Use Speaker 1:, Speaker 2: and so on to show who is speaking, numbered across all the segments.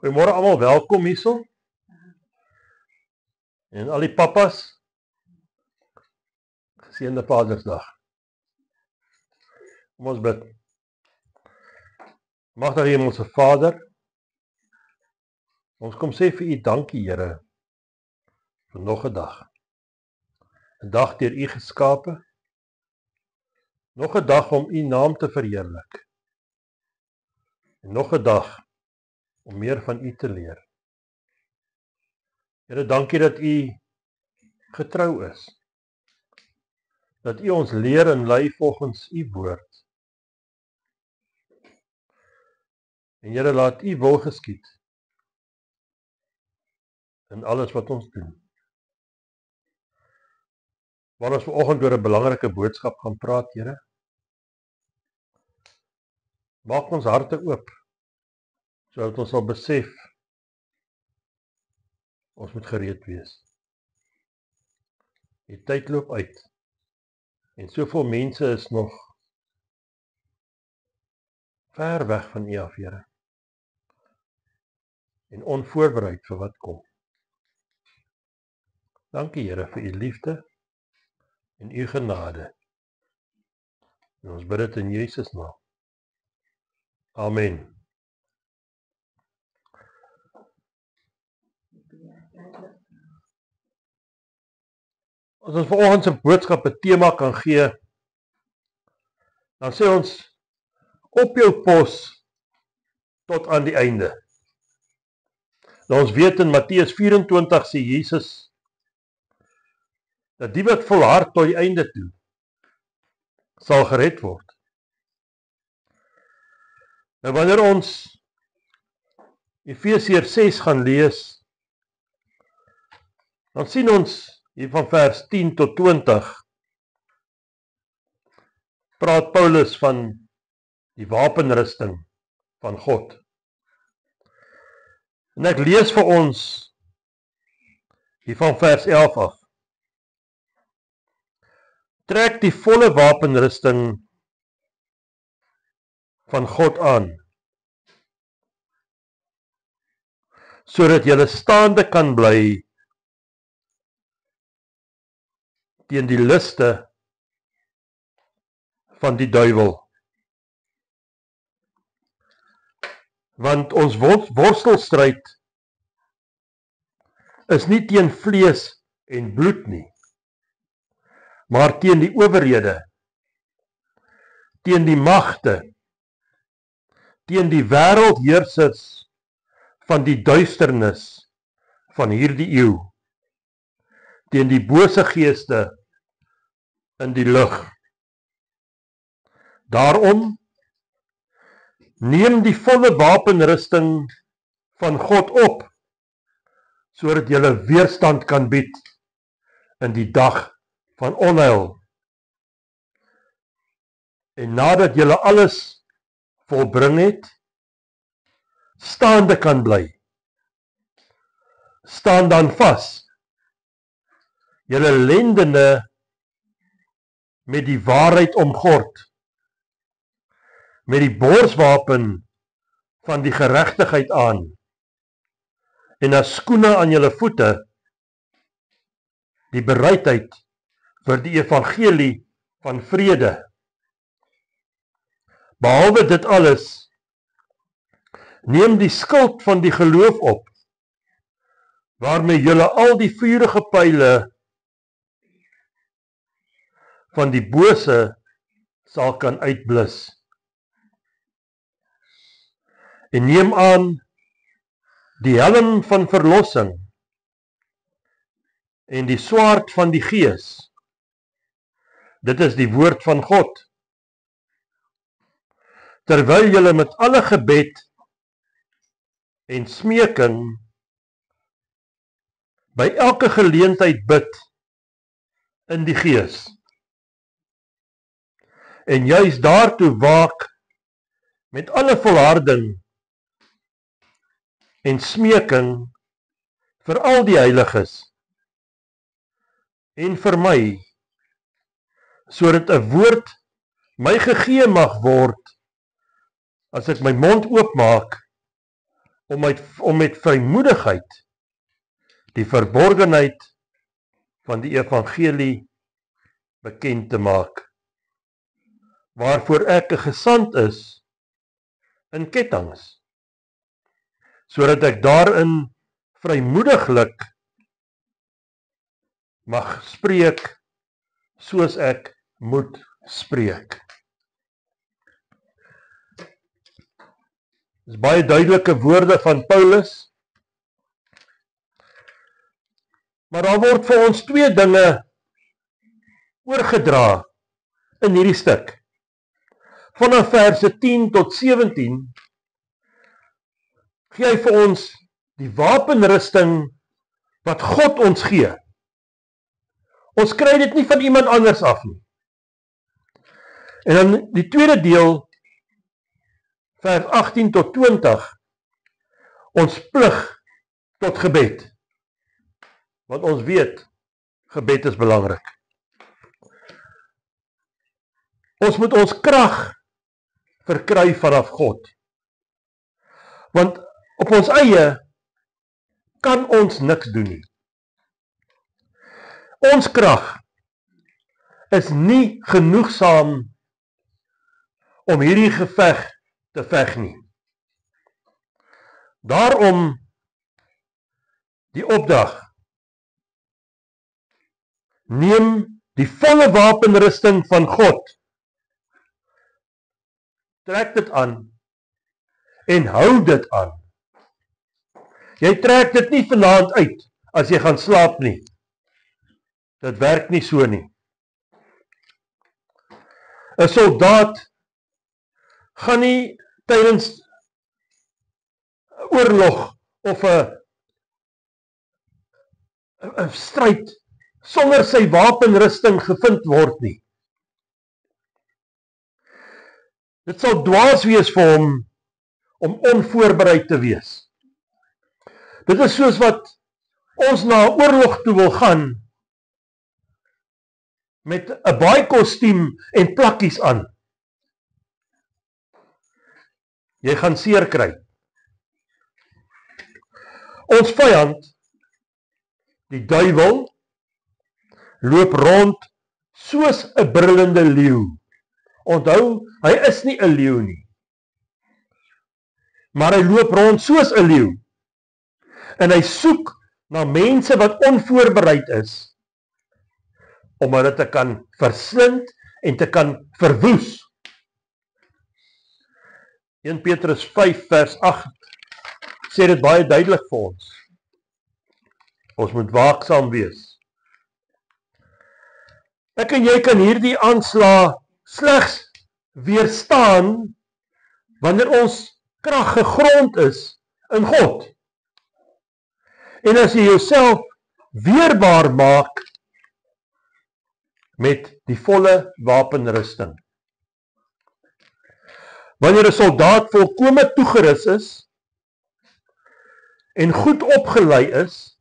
Speaker 1: Goeiemôre almal, welkom hierso. En al die pappas, geseënde Vadersdag. Kom ons bid. Magtige Hemelse Vader, ons kom sê vir U dankie, Here, vir nog 'n dag. 'n Dag deur U geskape. Nog 'n dag om U naam te verheerlik. En nog 'n dag om meer van U te leer. Here, dankie dat U getrou is. Dat U ons leer en lei volgens U woord. En Here, laat U wil geskied in alles wat ons doen. Waar ons vanoggend oor 'n belangrike boodskap gaan praat, Here. Maak ons harte oop, sodat ons sal besef, ons moet gereed wees. Die tyd loop uit, en soveel mense is nog ver weg van U af, Here. En onvoorbereid vir wat kom. Dankie, Here, vir U liefde en U genade. En ons bid dit in Jesus naam. Amen. As ons vanoggend se boodskap 'n tema kan gee, dan sê ons op jou pos tot aan die einde. Nou ons weet in Matteus 24 sê Jesus dat die wat volhard tot die einde toe sal gered word. Nou wanneer ons Efesiërs 6 gaan lees, dan sien ons hier van vers 10 tot 20 praat Paulus van die wapenrusting van God. En ek lees vir ons hier van vers 11 af. Trek die volle wapenrusting van God aan, sodat jy staande kan bly teen die liste van die duiwel. Want ons worstelstryd is nie teen vlees en bloed nie, maar teen die owerhede, teen die magte, teen die wêreldheersers van die duisternis van hierdie eeu, teen die bose geeste in die lug. Daarom neem die volle wapenrusting van God op, sodat jy weerstand kan bied in die dag van onheil. En nadat jy alles volbring het, staande kan bly. Staan dan vas, julle lendene met die waarheid omgord, met die borswapen van die geregtigheid aan, en as skoene aan julle voete, die bereidheid vir die evangelie van vrede. Behalwe dit alles, neem die skild van die geloof op, waarmee julle al die vurige pyle van die bose sal kan uitblus. En neem aan die helm van verlossing en die swaard van die Gees. Dit is die woord van God. Terwyl julle met alle gebed en smeking by elke geleentheid bid in die Gees. En juis daartoe waak met alle volharding en smeking vir al die heiliges en vir my, sodat 'n woord my gegee mag word as ek my mond oopmaak om met vrymoedigheid die verborgenheid van die evangelie bekend te maak, waarvoor ek 'n gesant is in kettinge, sodat ek daarin vrymoediglik mag spreek soos ek moet spreek. Dis baie duidelike woorde van Paulus, maar daar word vir ons twee dinge oorgedra in hierdie stuk. Vanaf verse 10 tot 17 gee hy vir ons die wapenrusting wat God ons gee. Ons kry dit nie van iemand anders af nie. En dan die tweede deel, vers 18 tot 20, ons plig tot gebed. Want ons weet, gebed is belangrik. Ons moet ons krag verkry vanaf God. Want op ons eie kan ons niks doen nie. Ons krag is nie genoegsaam om hierdie geveg te veg nie. Daarom die opdrag: neem die volle wapenrusting van God, trek dit aan en hou dit aan. Jy trek dit nie vanaand uit as jy gaan slaap nie. Dit werk nie so nie. 'n Soldaat gaan nie tydens oorlog of 'n stryd sonder sy wapenrusting gevind word nie. Dit sal dwaas wees vir hom om onvoorbereid te wees. Dit is soos wat ons na 'n oorlog toe wil gaan met 'n baie kostuum en plakkies aan. Jy gaan seer kry. Ons vyand, die duiwel, loop rond soos 'n brullende leeu. Onthou, hy is nie 'n leeu nie. Maar hy loop rond soos 'n leeu. En hy soek na mense wat onvoorbereid is, om hulle te kan verslind en te kan verwoes. 1 Petrus 5 vers 8 sê dit baie duidelik vir ons. Ons moet waaksaam wees. Ek en jy kan hierdie aanslag slegs weerstaan wanneer ons krag gegrond is in God. En as jy jouself weerbaar maak met die volle wapenrusting. Wanneer 'n soldaat volkome toegerus is en goed opgelei is,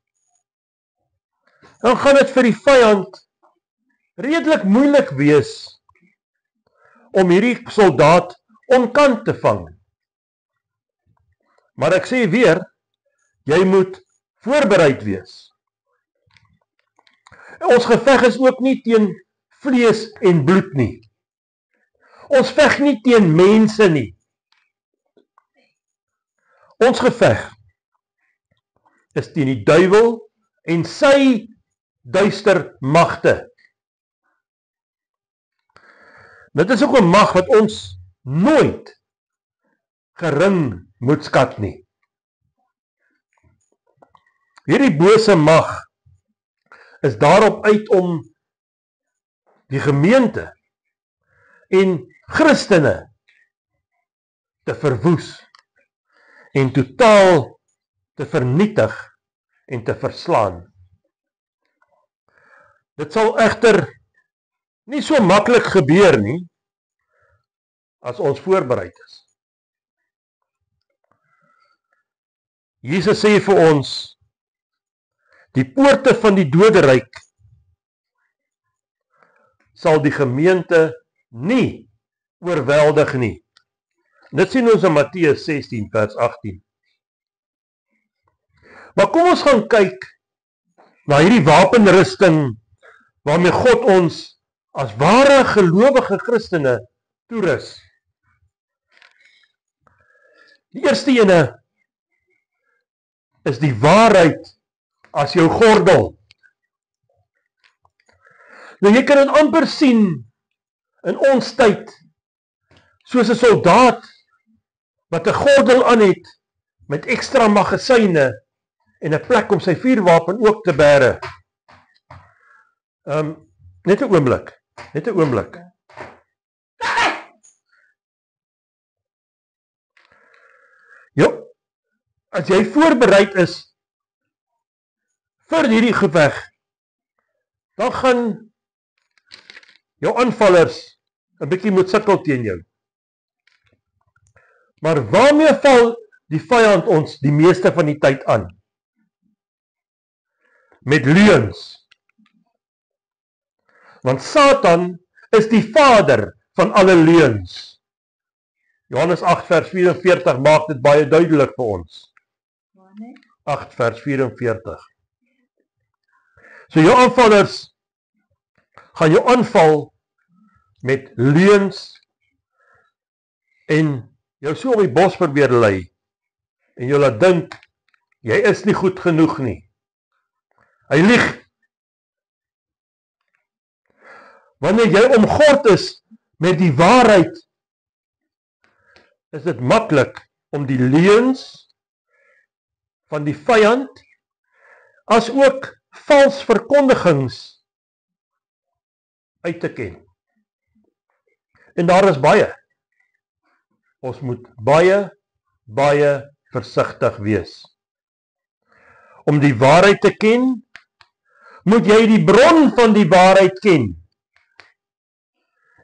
Speaker 1: dan gaan dit vir die vyand redelik moeilik wees om hierdie soldaat onkant te vang. Maar ek sê weer, jy moet voorbereid wees. Ons geveg is ook nie teen vlees en bloed nie. Ons veg nie teen mense nie. Ons geveg is teen die duiwel en sy duister magte. Dit is ook 'n mag wat ons nooit gering moet skat nie. Hierdie bose mag is daarop uit om die gemeente en Christene te verwoes en totaal te vernietig en te verslaan. Dit sal egter nie so maklik gebeur nie as ons voorbereid is. Jesus sê vir ons, die poorte van die doderyk sal die gemeente nie oorweldig nie. Dit sien ons in Matteus 16 vers 18. Maar kom ons gaan kyk na hierdie wapenrusting waarmee God ons as ware gelowige Christene toerus. Die eerste ene is die waarheid as jou gordel. Nou jy kan dit amper sien in ons tyd, soos 'n soldaat wat 'n gordel aan het met ekstra magasyne en 'n plek om sy vuurwapen ook te bære. Net 'n oomblik. Jo, as jy voorbereid is vir hierdie geveg, dan gaan jou aanvallers 'n bietjie moet sukkel teen jou. Maar waarmee val die vyand ons die meeste van die tyd aan? Met leuns. Want Satan is die vader van alle leuns. Johannes 8 vers 44 maak dit baie duidelik vir ons. 8 vers 44. So jou aanvallers gaan jou aanval met leuns en jou so op die bos probeer lei en jou laat dink jy is nie goed genoeg nie. Hy lieg. Wanneer jy omgord is met die waarheid, is dit maklik om die leuns van die vyand as ook vals verkondigings uit te ken. En daar is baie. Ons moet baie versigtig wees. Om die waarheid te ken, moet jy die bron van die waarheid ken.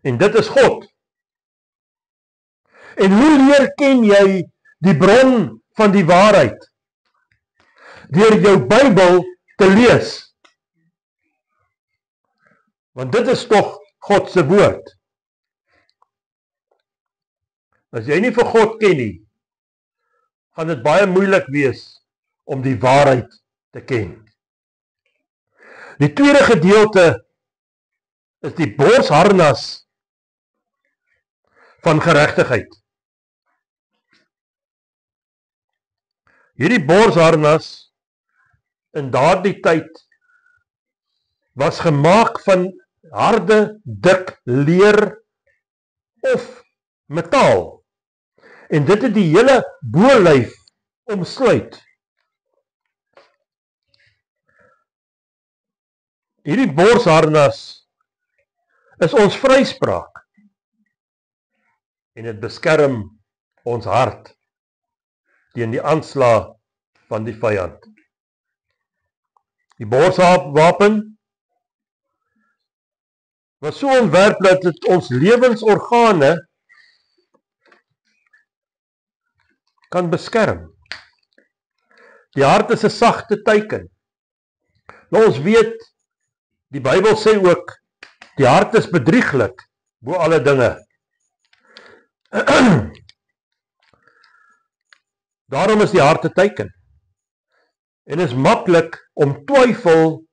Speaker 1: En dit is God. En hoe leer ken jy die bron van die waarheid? Deur jou Bybel te lees. Want dit is tog God se woord. As jy nie vir God ken nie, gaan dit baie moeilik wees om die waarheid te ken. Die tweede gedeelte is die borsharnas van geregtigheid. Hierdie borsharnas in daardie tyd was gemaak van harde, dik leer of metaal. En dit het die hele bolyf omsluit. Hierdie borsharnas is ons vryspraak. En dit beskerm ons hart teen die aanslag van die vyand. Die borswapen was so ontwerp dat dit ons lewensorgane kan beskerm. Die hart is 'n sagte teiken. Nou ons weet, die Bybel sê ook, die hart is bedrieglik bo alle dinge. Daarom is die hart 'n teiken. En is maklik om twyfel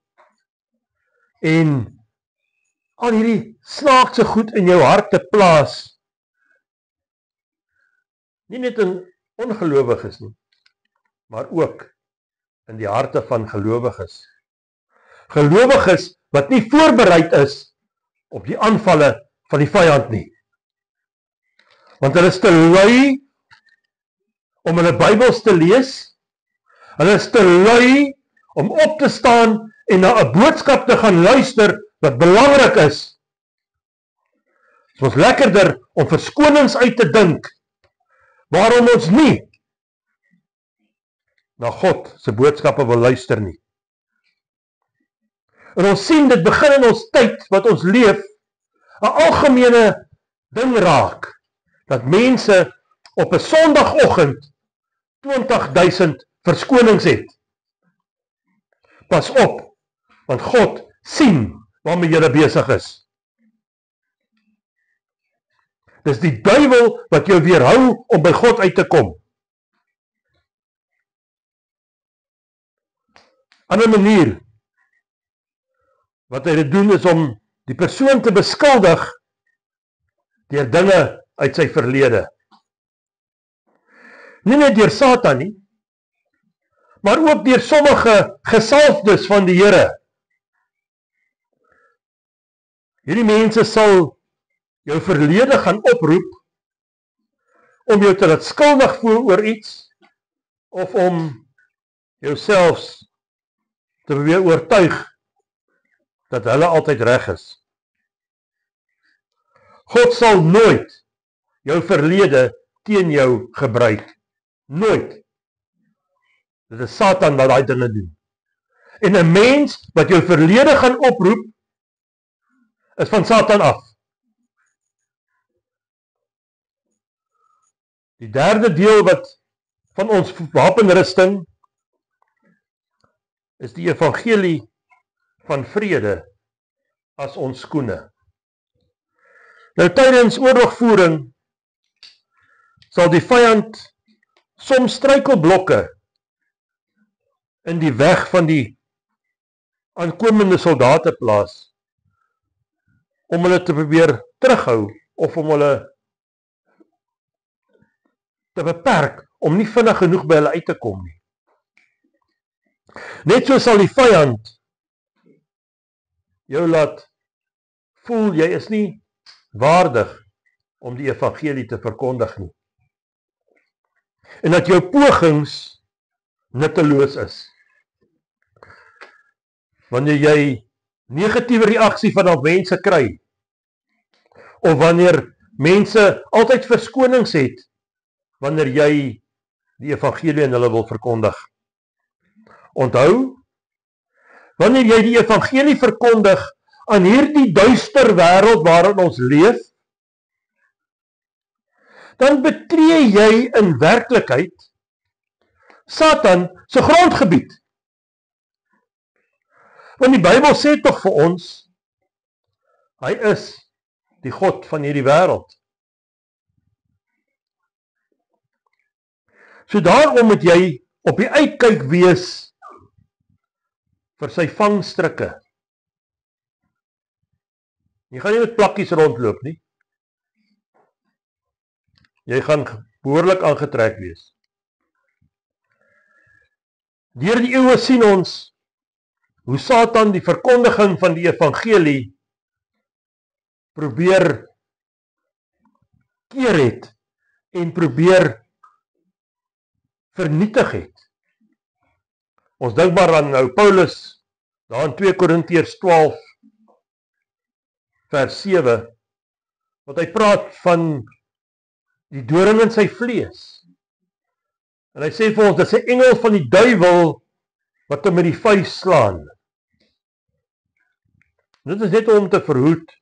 Speaker 1: en al hierdie snaakse goed in jou hart te plaas. Nie net in ongelowiges nie, maar ook in die harte van gelowiges. Gelowiges wat nie voorbereid is op die aanvalle van die vyand nie. Want hulle is te lui om hulle Bybels te lees. Hulle is te lui om op te staan en na 'n boodskap te gaan luister wat belangrik is. Dit is ons lekkerder om verskonings uit te dink waarom ons nie na God se boodskappe wil luister nie. En ons sien dit begin in ons tyd wat ons leef 'n algemene ding raak dat mense op 'n Sondagoggend 20.000 verskonings het. Pas op, want God sien waarmee jy besig is. Dis die duiwel wat jou weerhou om by God uit te kom. Ander manier wat hy dit doen is om die persoon te beskuldig deur dinge uit sy verlede. Nie net deur Satan nie, maar ook deur sommige gesalfdes van die Here. Hierdie mense sal jou verlede gaan oproep om jou te laat skuldig voel oor iets of om jouself te probeer oortuig dat hulle altyd reg is. God sal nooit jou verlede teen jou gebruik. Nooit. Dit is Satan wat daai dinge doen. En 'n mens wat jou verlede gaan oproep, is van Satan af. Die derde deel van ons wapenrusting is die evangelie van vrede as ons skoene. Nou tydens oorlogvoering sal die vyand soms struikelblokke in die weg van die aankomende soldate plaas om hulle te probeer terughou of om hulle te beperk om nie vinnig genoeg by hulle uit te kom nie. Net so sal die vyand jou laat voel jy is nie waardig om die evangelie te verkondig nie. En dat jou pogings nutteloos is. Wanneer jy negatiewe reaksie van mense kry, of wanneer mense altyd verskonings het, wanneer jy die evangelie aan hulle wil verkondig. Onthou, wanneer jy die evangelie verkondig aan hierdie duister wêreld waarin ons leef, dan betree jy in werklikheid Satan se grondgebied. Want die Bybel sê tog vir ons, hy is die God van hierdie wêreld. So daarom moet jy op die uitkyk wees vir sy vangstrikke. Jy gaan nie met plakkies rondloop nie. Jy gaan behoorlik aangetrek wees. Deur die eeue sien ons hoe Satan die verkondiging van die evangelie probeer keer het en probeer vernietig het. Ons dink maar aan nou Paulus, daar in 2 Korintiërs 12 vers 7, wat hy praat van die doring in sy vlees. En hy sê vir ons, dit is 'n engel van die duiwel wat hom met die vuis slaan. Dit is net om te verhoed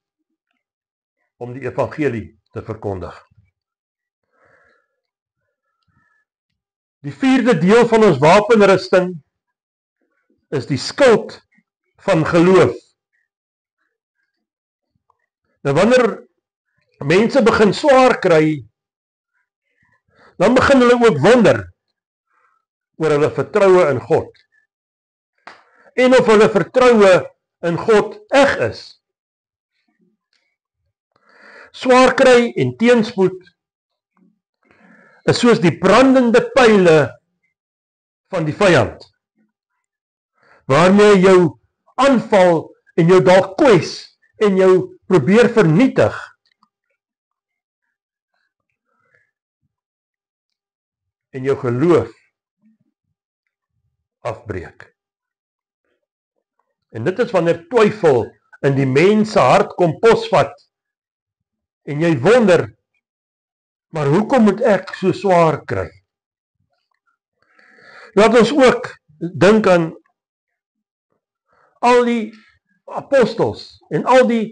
Speaker 1: om die evangelie te verkondig. Die 4de deel van ons wapenrusting is die skild van geloof. Nou wanneer mense begin swaar kry, dan begin hulle ook wonder oor hulle vertroue in God. En of hulle vertroue in God eg is. Swaar kry en teenspoed is soos die brandende pyle van die vyand, waarmee jou aanval en jou dalk kwes en jou probeer vernietig. En jou geloof afbreek. En dit is wanneer twyfel in die mens se hart kom posvat en jy wonder, maar hoekom moet ek so swaar kry? Laat ons ook dink aan al die apostels en al die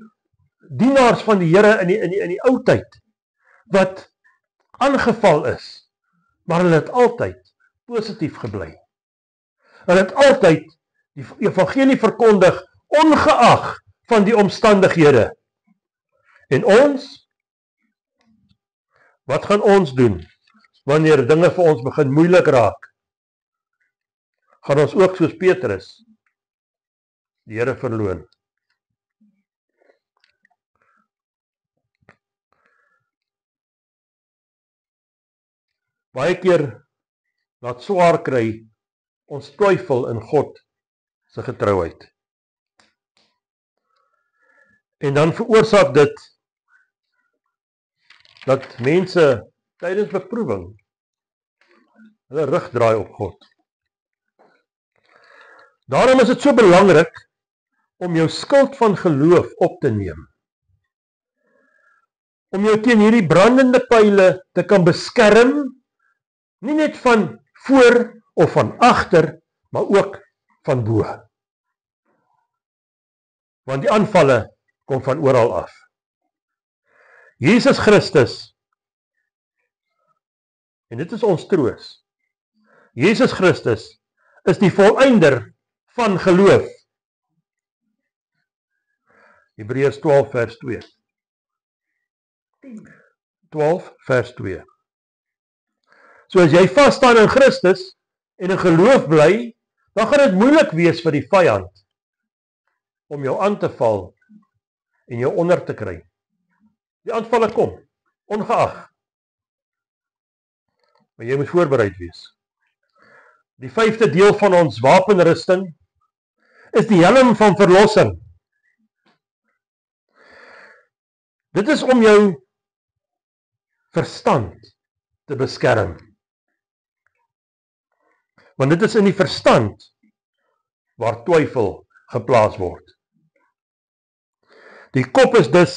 Speaker 1: dienaars van die Here in die ou tyd wat aangeval is, maar hulle het altyd positief gebly. Hulle het altyd die evangelie verkondig ongeag van die omstandighede. En ons, wat gaan ons doen wanneer dinge vir ons begin moeilik raak? Gaan ons ook soos Petrus die Here verloon. Baie keer laat swaar kry ons twyfel in God se getrouheid. En dan veroorsaak dit dat mense tydens beproewing hulle rug draai op God. Daarom is dit so belangrik om jou skild van geloof op te neem. Om jou teen hierdie brandende pyle te kan beskerm, nie net van voor of van agter, maar ook van bo. Want die aanvalle kom van oral af. Jesus Christus, en dit is ons troos, Jesus Christus is die volëinder van geloof. Hebreërs 12 vers 2. 12 vers 2. So as jy vas staan in Christus en in geloof bly, dan gaan dit moeilik wees vir die vyand om jou aan te val en jou onder te kry. Die aanvalle kom, ongeag. Maar jy moet voorbereid wees. Die 5de deel van ons wapenrusting is die helm van verlossing. Dit is om jou verstand te beskerm. Want dit is in die verstand waar twyfel geplaas word. Die kop is dus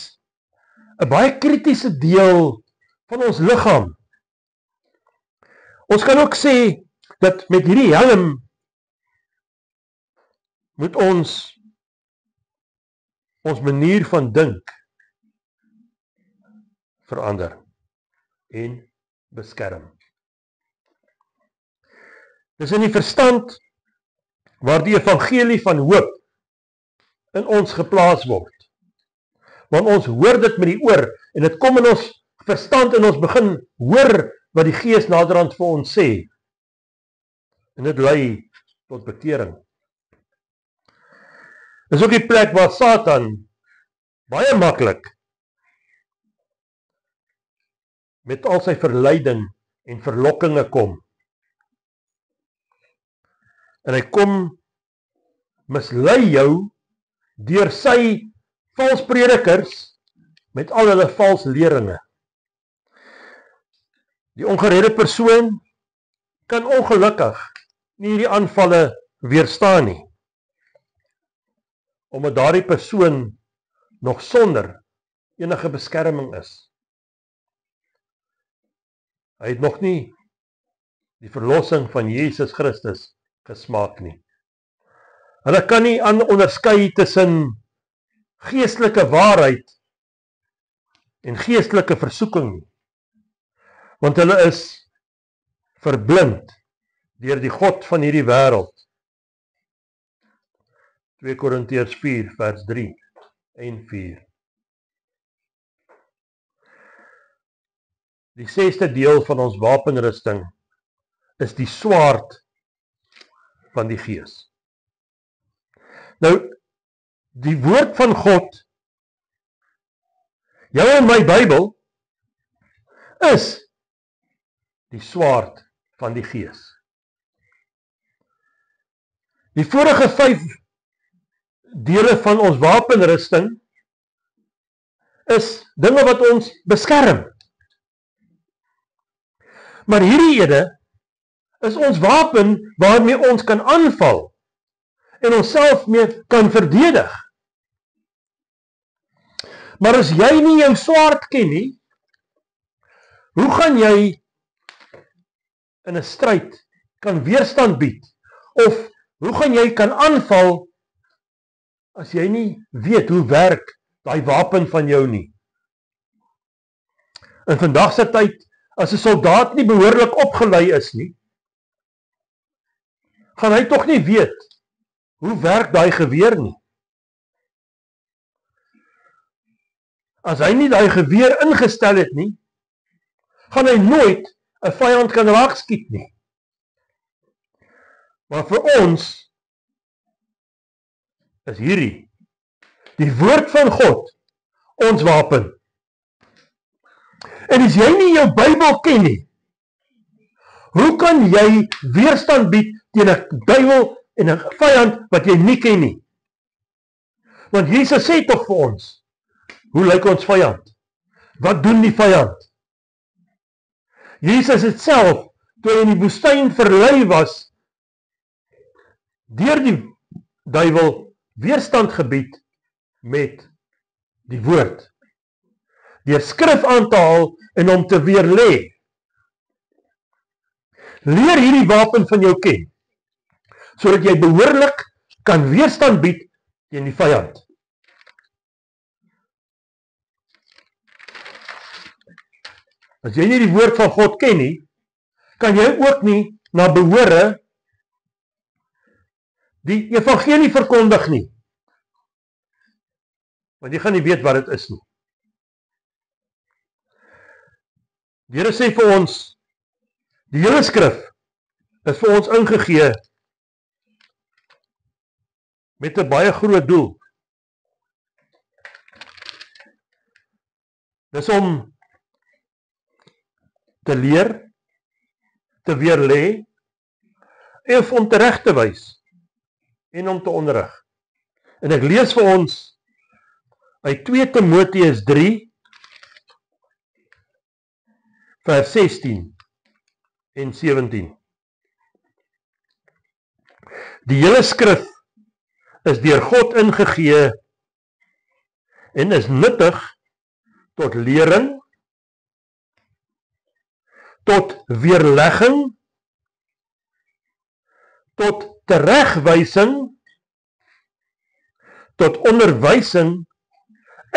Speaker 1: 'n baie kritiese deel van ons liggaam. Ons kan ook sê dat met hierdie helm moet ons manier van dink verander en beskerm. Dis in die verstand waar die evangelie van hoop in ons geplaas word. Want ons hoor dit met die oor en dit kom in ons verstand en ons begin hoor wat die Gees naderhand vir ons sê. En dit lei tot bekering. Dis ook die plek waar Satan baie maklik met al sy verleiding en verlokkinge kom. En hy kom mislei jou deur sy valspredikers met al hulle vals leringe. Die ongeredde persoon kan ongelukkig nie hierdie aanvalle weerstaan nie. Omdat daardie persoon nog sonder enige beskerming is. Hy het nog nie die verlossing van Jesus Christus gesmaak nie. Hulle kan nie onderskei tussen geestelike waarheid en geestelike versoeking nie. Want hulle is verblind deur die god van hierdie wêreld. 2 Korintiërs 4 vers 3 en 4. Die 6de deel van ons wapenrusting is die swaard van die Gees. Nou, die woord van God, jou en my Bybel, is die swaard van die Gees. Die vorige 5 dele van ons wapenrusting is dinge wat ons beskerm. Maar hierdie ene is ons wapen waarmee ons kan aanval en onsself mee kan verdedig. Maar as jy nie jou swaard ken nie, hoe gaan jy in 'n stryd kan weerstand bied? Of hoe gaan jy kan aanval as jy nie weet hoe werk daai wapen van jou nie? In vandag se tyd, as 'n soldaat nie behoorlik opgelei is nie, gaan hy tog nie weet hoe werk daai geweer nie. As hy nie daai geweer ingestel het nie, gaan hy nooit 'n vyand kan raakskiet nie. Maar vir ons is hierdie, die woord van God, ons wapen. En as jy nie jou Bybel ken nie, hoe kan jy weerstand bied teen 'n duiwel en 'n vyand wat jy nie ken nie? Want Jesus sê tog vir ons, hoe lyk ons vyand? Wat doen die vyand? Jesus het self, toe hy in die woestyn verlei was, deur die duiwel weerstand gebied met die woord. Deur skrif aan te haal en hom te weerlê. Leer hierdie wapen van jou ken, sodat jy behoorlik kan weerstand bied teen die vyand. As jy nie die woord van God ken nie, kan jy ook nie na behore die evangelie verkondig nie. Want jy gaan nie weet wat dit is nie. Die Here sê vir ons, die hele skrif is vir ons ingegee met 'n baie groot doel. Dis om te leer, te weerlê, of om tereg te wys en om te onderrig. En ek lees vir ons uit 2 Timoteus 3 vers 16 en 17. Die hele skrif is deur God ingegee en is nuttig tot lering, tot weerlegging, tot teregwysing, tot onderwysing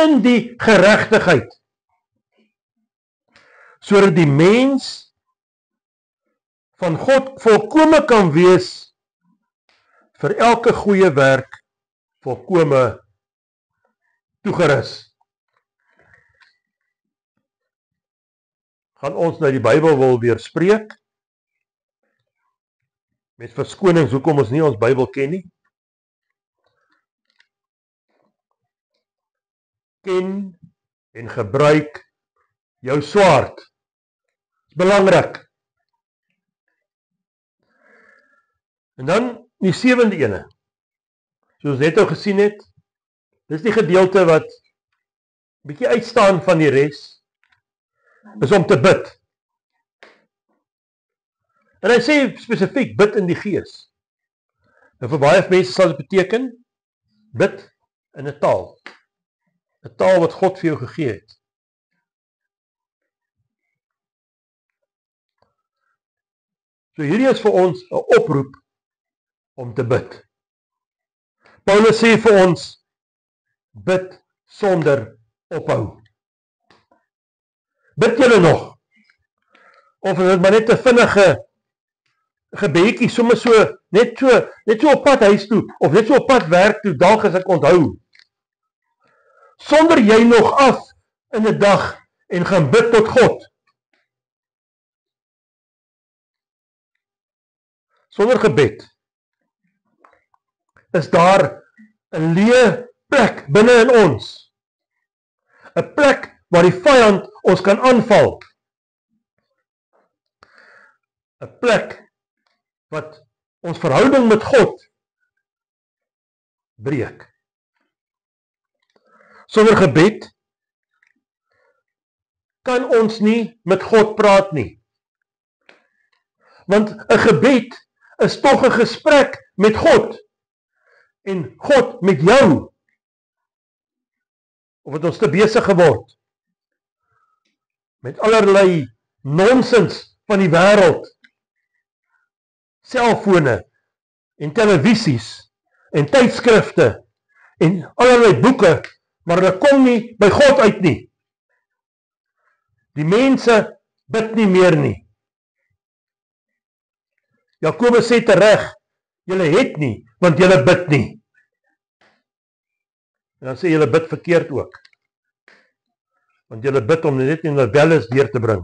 Speaker 1: in die geregtigheid, sodat die mens van God volkome kan wees vir elke goeie werk volkome toegerus. Gaan ons nou die Bybel wil weerspreek, met verskonings hoekom ons nie ons Bybel ken nie. Ken en gebruik jou swaard. Dit is belangrik. En dan die 7de ene, soos net nou gesien het, dis die gedeelte wat bietjie uitstaan van die res, is om te bid. En hy sê spesifiek, bid in die gees. En vir baie mense sal dit beteken, bid in 'n taal. 'n Taal wat God vir jou gegee het. So hierdie is vir ons 'n oproep om te bid. Paulus sê vir ons, bid sonder ophou. Bid julle nog? Of is dit maar net 'n vinnige gebedjie, sommer so, net so op pad huis toe, of net so op pad werk toe, dalk as ek onthou. Sonder jy nog af in 'n dag en gaan bid tot God. Sonder gebed is daar 'n leë plek binne in ons. 'n Plek waar die vyand ons kan aanval. 'n Plek wat ons verhouding met God breek. Sonder gebed kan ons nie met God praat nie. Want 'n gebed is tog 'n gesprek met God en God met jou. Of het ons te besig geword met allerlei nonsens van die wêreld, selfone en televisies en tydskrifte en allerlei boeke, maar hulle kom nie by God uit nie. Die mense bid nie meer nie. Jakobus sê tereg, julle het nie, want julle bid nie. En dan sê julle bid verkeerd ook. Want julle bid om net in novelles deur te bring.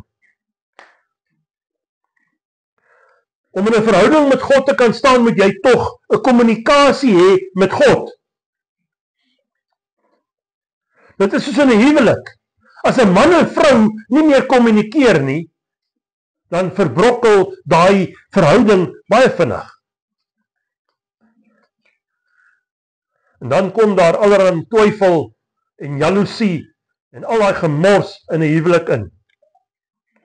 Speaker 1: Om in 'n verhouding met God te kan staan, moet jy tog 'n kommunikasie hê met God. Dit is soos in 'n huwelik. As 'n man en vrou nie meer kommunikeer nie, dan verbrokkel daai verhouding baie vinnig. En dan kom daar allerlei twyfel en jaloesie en al daai gemors in 'n huwelik in.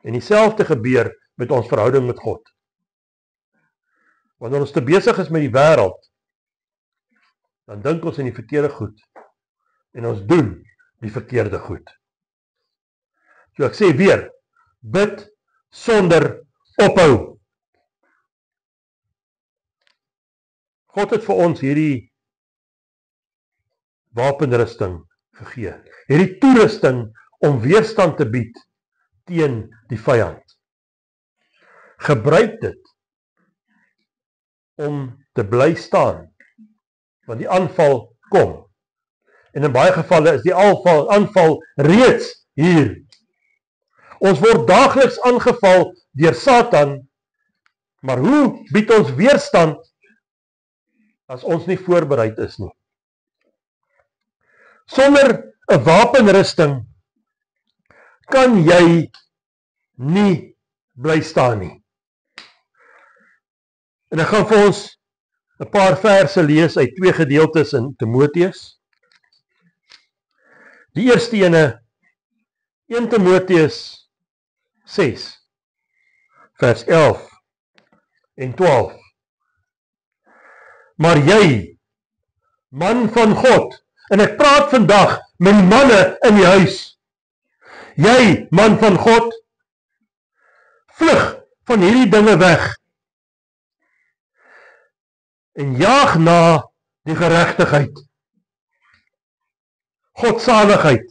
Speaker 1: En dieselfde gebeur met ons verhouding met God. Wanneer ons te besig is met die wêreld, dan dink ons in die verkeerde goed en ons doen die verkeerde goed. So ek sê weer, bid sonder ophou. God het vir ons hierdie wapenrusting gegee. Hierdie toerusting om weerstand te bied teen die vyand. Gebruik dit om te bly staan, want die aanval kom. En in baie gevalle is die aanval reeds hier. Ons word daagliks aangeval deur Satan, maar hoe bied ons weerstand as ons nie voorbereid is nie? Sonder 'n wapenrusting kan jy nie bly staan nie. En ek gaan vir ons 'n paar verse lees uit 2 gedeeltes in Timoteus. Die eerste ene, 1 Timoteus 6, vers 11 en 12. Maar jy, man van God, en ek praat vandag met die manne in die huis. Jy, man van God, vlug van hierdie dinge weg en jaag na die geregtigheid, godsaligheid,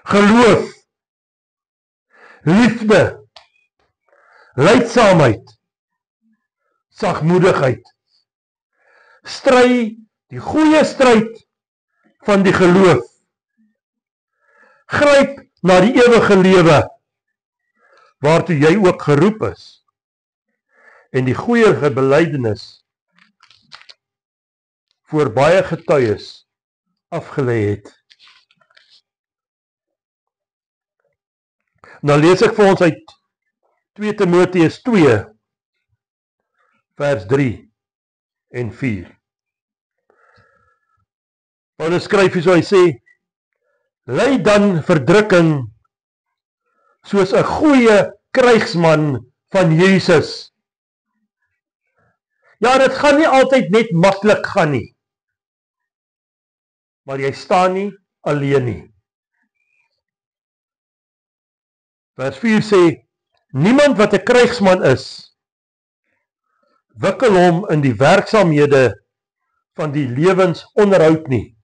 Speaker 1: geloof, liefde, lydsaamheid, sagmoedigheid. Stry die goeie stryd van die geloof. Gryp na die ewige lewe, waartoe jy ook geroep is, en die goeie belydenis voor baie getuies afgelê het. Nou lees ek vir ons uit 2 Timoteus 2, vers 3 en 4. Paulus skryf hier so, hy sê, ly dan verdrukking soos 'n goeie krygsman van Jesus. Ja, dit gaan nie altyd net maklik gaan nie, maar jy staan nie alleen nie. Vers 4 sê, niemand wat 'n krygsman is, wikkel hom in die werksaamhede van die lewensonderhoud nie.